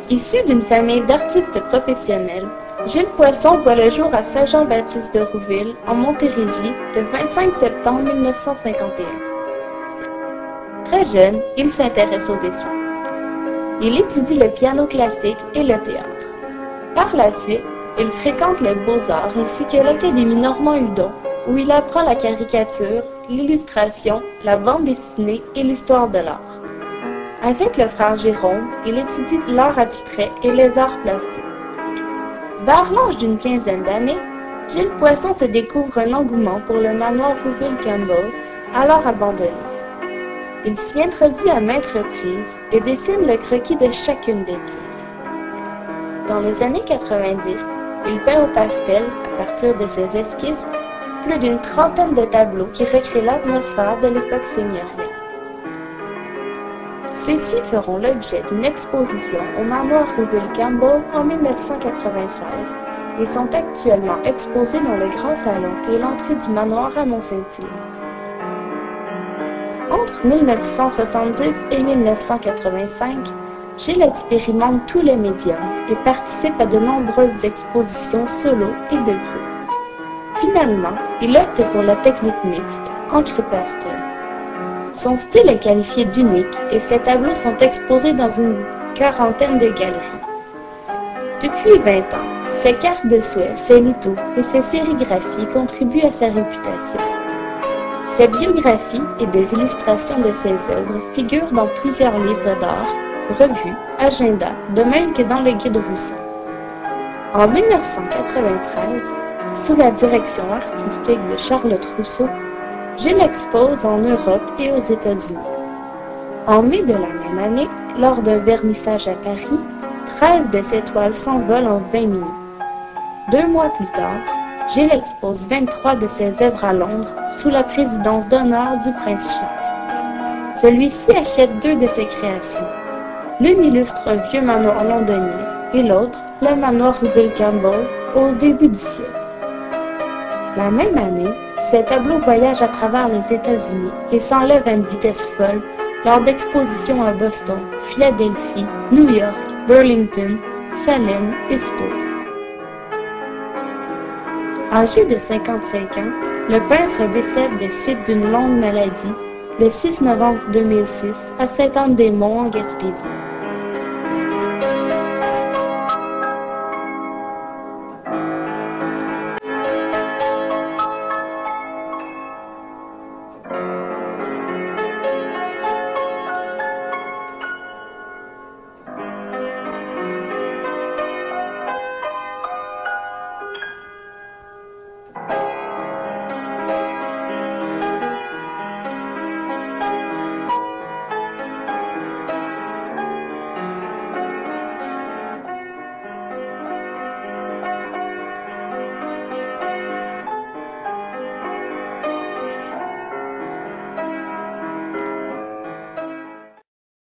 Issu d'une famille d'artistes professionnels, Gilles Poisson voit le jour à Saint-Jean-Baptiste de Rouville, en Montérégie, le 25 septembre 1951. Très jeune, il s'intéresse au dessin. Il étudie le piano classique et le théâtre. Par la suite, il fréquente les Beaux-Arts ainsi que l'Académie Normand-Hudon, où il apprend la caricature, l'illustration, la bande dessinée et l'histoire de l'art. Avec le frère Jérôme, il étudie l'art abstrait et les arts plastiques. Vers l'âge d'une quinzaine d'années, Gilles Poisson se découvre un engouement pour le manoir Rouville-Campbell, alors abandonné. Il s'y introduit à maintes reprises et dessine le croquis de chacune des pièces. Dans les années 90, il peint au pastel, à partir de ses esquisses, plus d'une trentaine de tableaux qui recréent l'atmosphère de l'époque seigneuriale. Ceux-ci feront l'objet d'une exposition au manoir Rouville-Campbell en 1996 et sont actuellement exposés dans le grand salon et l'entrée du manoir à Mont-Saint-Hilaire. Entre 1970 et 1985, Gilles expérimente tous les médiums et participe à de nombreuses expositions solo et de groupe. Finalement, il opte pour la technique mixte, encre pastel. Son style est qualifié d'unique et ses tableaux sont exposés dans une quarantaine de galeries. Depuis 20 ans, ses cartes de Suez, ses lithos et ses sérigraphies contribuent à sa réputation. Ses biographies et des illustrations de ses œuvres figurent dans plusieurs livres d'art, revues, agendas, de même que dans le guide Roussin. En 1993, sous la direction artistique de Charlotte Rousseau, Gilles expose en Europe et aux États-Unis. En mai de la même année, lors d'un vernissage à Paris, 13 de ses toiles s'envolent en 20 minutes. 2 mois plus tard, Gilles expose 23 de ses œuvres à Londres sous la présidence d'honneur du prince Charles. Celui-ci achète 2 de ses créations. L'une illustre un vieux manoir londonien et l'autre, le manoir Rouville-Campbell, au début du siècle. La même année, ces tableaux voyagent à travers les États-Unis et s'enlèvent à une vitesse folle lors d'expositions à Boston, Philadelphie, New York, Burlington, Salem et Stowe. Âgé de 55 ans, le peintre décède des suites d'une longue maladie le 6 novembre 2006 à Sainte-Anne-des-Monts en Gaspésie.